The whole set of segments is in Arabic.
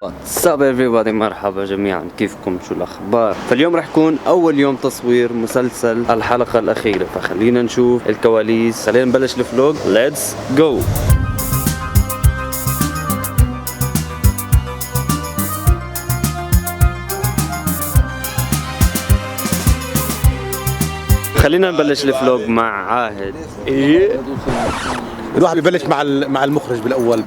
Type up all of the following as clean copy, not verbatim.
Sup everybody، مرحبا جميعا، كيفكم؟ شو الاخبار؟ فاليوم رح يكون اول يوم تصوير مسلسل الحلقة الاخيرة، فخلينا نشوف الكواليس. خلينا نبلش الفلوج، ليتس جو. خلينا نبلش الفلوج مع عاهد. الواحد ببلش مع المخرج بالاول.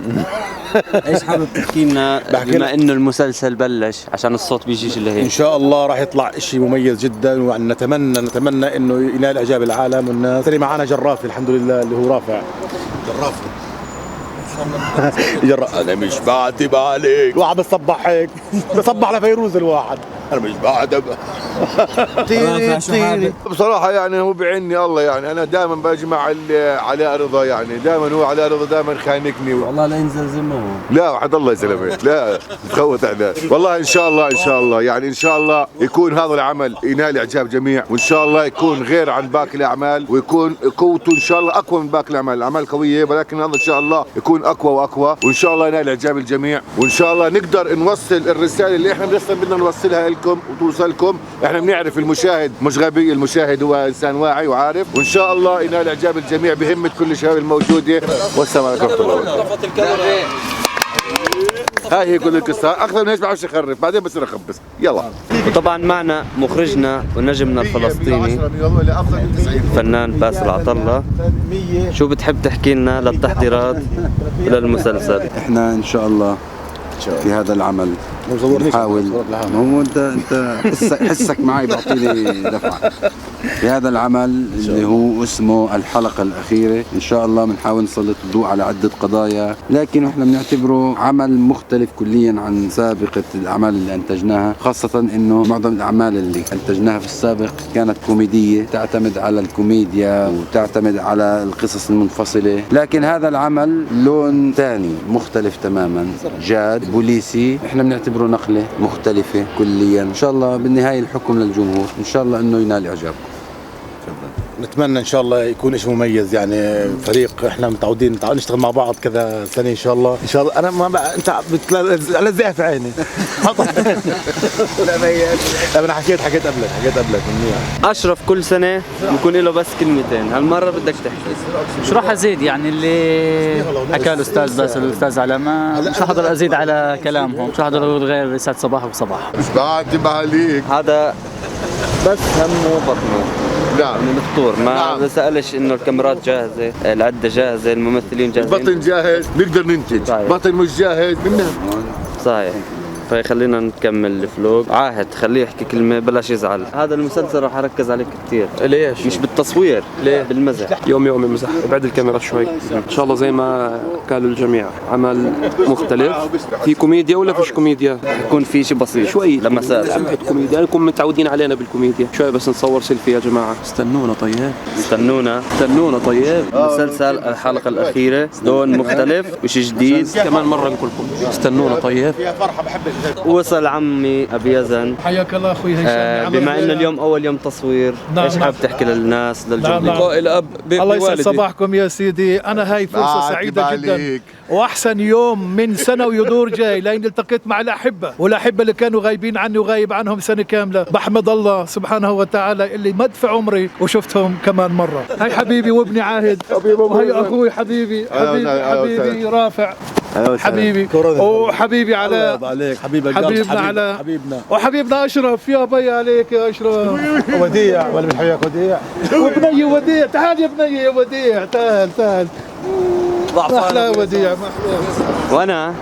ايش حابب تحكي لنا بما انه المسلسل بلش، عشان الصوت بيجيش اللي هيك؟ ان شاء الله راح يطلع شيء مميز جدا، ونتمنى انه ينال اعجاب العالم والناس. اللي معنا جرافي الحمد لله، اللي هو رافع جرافي. انا مش بعتب عليك، الواحد بصبح هيك بصبح لفيروز الواحد. انا مش بعتب. بصراحة يعني هو بعيني الله، يعني أنا دائما بجمع علاء رضا، يعني دائما هو علاء رضا دائما خانقني. والله لا ينزل زمه. لا وحد الله يا زلمة، لا تخوت عليه. والله إن شاء الله يعني إن شاء الله يكون هذا العمل ينال إعجاب جميع، وإن شاء الله يكون غير عن باقي الأعمال، ويكون قوته إن شاء الله أقوى من باقي الأعمال. الأعمال قوية ولكن هذا إن شاء الله يكون أقوى وأقوى، وإن شاء الله ينال إعجاب الجميع، وإن شاء الله نقدر نوصل الرسالة اللي إحنا بدنا نوصلها لكم وتوصلكم. احنا بنعرف المشاهد مش غبي، المشاهد هو انسان واعي وعارف، وان شاء الله ينال اعجاب الجميع بهمة كل الشباب الموجوده. والسلام عليكم ورحمه الله. هاي هي كل القصه، اكثر من هيك بعرفش اخرف، بعدين بصير اخبص. يلا. وطبعا معنا مخرجنا ونجمنا الفلسطيني الفنان باسل عطله. شو بتحب تحكي لنا للتحضيرات للمسلسل؟ احنا ان شاء الله في هذا العمل نحاول، هو انت حسك معي بعطيني دفعه في هذا العمل اللي هو اسمه الحلقة الأخيرة. إن شاء الله بنحاول نسلط الضوء على عدة قضايا، لكن احنا بنعتبره عمل مختلف كليا عن سابقة الأعمال اللي أنتجناها، خاصة إنه معظم الأعمال اللي أنتجناها في السابق كانت كوميدية، تعتمد على الكوميديا وتعتمد على القصص المنفصلة، لكن هذا العمل لون ثاني مختلف تماما، جاد بوليسي. احنا بنعتبره نقلة مختلفة كليا. إن شاء الله بالنهاية الحكم للجمهور، إن شاء الله إنه ينال إعجابكم. نتمنى ان شاء الله يكون شيء مميز، يعني فريق احنا متعودين نشتغل مع بعض كذا سنه ان شاء الله. ان شاء الله انا ما انت بتلزقها في عيني. لا انا حكيت قبلك منيح. اشرف كل سنه بكون له بس كلمتين، هالمره بدك تحكي. شو راح ازيد؟ يعني اللي حكى الاستاذ باسل والاستاذ علاء مش راح اقدر ازيد على كلامهم، مش راح اقدر اقول غير يسعد صباحك وصباح. مش بعتب عليك، هذا بس همه بطنه. نعم من الفطور ما بسألش انه الكاميرات جاهزه، العده جاهزه، الممثلين جاهزين، البطن جاهز نقدر ننتج. صحيح. بطن مش جاهز منها. صحيح. فخلينا نكمل الفلوج. عاهد خليه يحكي كلمه، بلاش يزعل. هذا المسلسل راح اركز عليه كثير. ليش؟ مش بالتصوير، ليه؟ بالمزح. يومي مزح، بعد الكاميرا شوي. ان شاء الله زي ما قالوا الجميع عمل مختلف، في كوميديا ولا فيش كوميديا؟ يكون في شيء بسيط شوي لمسات لمحة كوميديا، نكون متعودين علينا بالكوميديا شوي، بس نصور سيلفي يا جماعه. استنونا طيب. مسلسل الحلقه الاخيره لون مختلف وشيء جديد. كمان مره نقول لكم استنونا طيب. يا فرحه بحب. وصل عمي ابي يزن. حياك الله اخوي هشام. بما انه اليوم اول يوم تصوير، ايش حابب تحكي للناس للجمهور؟ لقاء الاب الله يسعد بوالدي. صباحكم يا سيدي. انا هاي فرصه سعيده جدا واحسن يوم من سنه ويدور جاي، لان التقيت مع والاحبه اللي كانوا غايبين عني وغايب عنهم سنه كامله. بحمد الله سبحانه وتعالى اللي مد في عمري وشفتهم كمان مره. هاي حبيبي وابني عاهد، وهي اخوي حبيبي رافع حبيبي، وحبيبي علاء، حبيبنا علاء، وحبيبنا اشرف. يا بي عليك يا اشرف. وديع ولا مش حياك وديع؟ وبني وديع، تعال يا بني يا وديع، تعال. احلى وديع وانا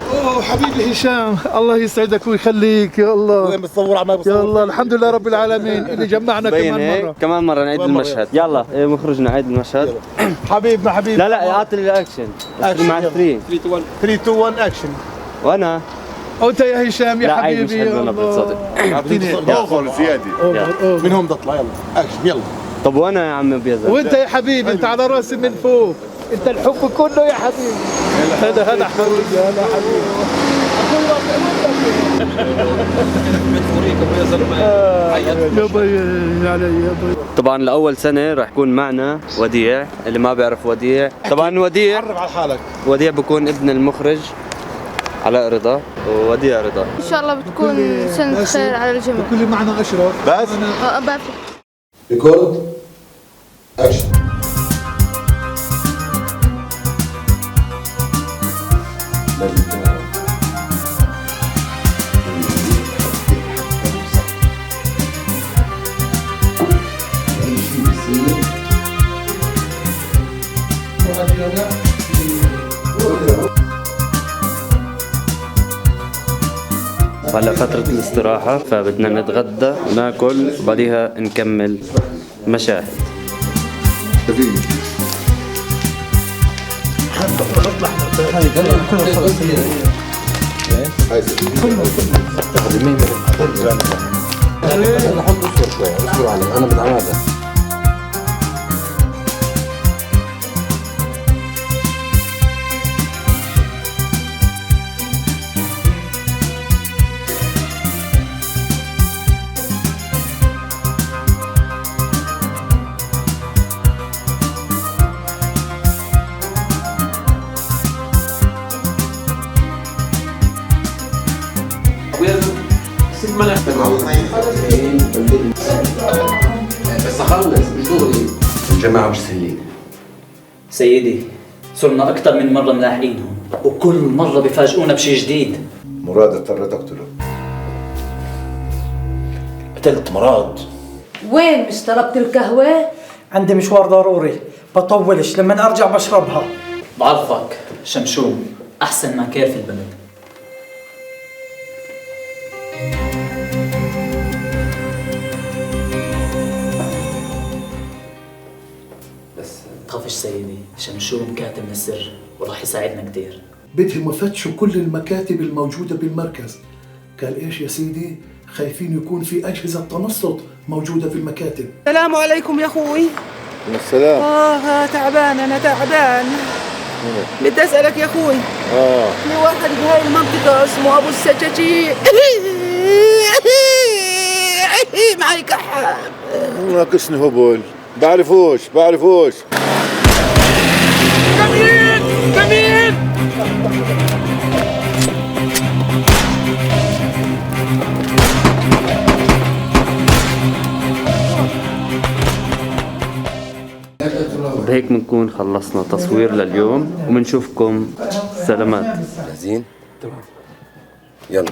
حبيبي هشام، الله يسعدك ويخليك. يا الله وين بتصور عمال بتصور؟ يا الله الحمد لله رب العالمين اللي جمعنا كمان مره نعيد المشهد. يلا مخرجنا عيد المشهد. حبيبنا لا اعطي الاكشن مع 3 2 1 اكشن. وانا وانت يا هشام يا حبيبي. يا الله اعطيني اوفر زياده من هون تطلع. يلا اكشن يلا. طب وانا يا عم بيزن؟ وانت يا حبيبي انت على راسي من فوق، انت الحب كله يا حبيبي. هذا حبيبي، هذا حبيبي. يا بي علي. طبعا لاول سنه راح يكون معنا وديع. اللي ما بيعرف وديع، طبعا وديع عرف على حالك. وديع بكون ابن المخرج علاء رضا ووديع رضا. ان شاء الله بتكون سنة خير على الجميع. كل معنا اشرف بس بس ريكورد اكشن. هلا فترة الاستراحة فبدنا نتغدى وناكل وبعديها نكمل مشاهد. انا بتعمد بس اخلص مش دغري. الجماعه مش سهلين سيدي، صرنا أكثر من مرة ملاحقينهم وكل مرة بيفاجئونا بشيء جديد. مراد اضطريت اقتله. قتلت مراد. وين مش طلبت القهوة؟ عندي مشوار ضروري بطولش، لما ارجع بشربها. بعرفك شمشوم أحسن مكان في البلد. تخافش سيدي، شمشوم كاتب السر وراح يساعدنا كتير. بدهم يفتشوا كل المكاتب الموجودة بالمركز. قال ايش يا سيدي؟ خايفين يكون في أجهزة تنصت موجودة في المكاتب. السلام عليكم يا اخوي. السلام. تعبان، انا تعبان. بدي اسالك يا اخوي. في واحد بهاي المنطقة اسمه ابو السجاجي. معي كحة. ناقصني هبل. بعرفوش. كمين. وبهيك بنكون خلصنا تصوير لليوم وبنشوفكم. سلامات. جاهزين؟ تمام. يلا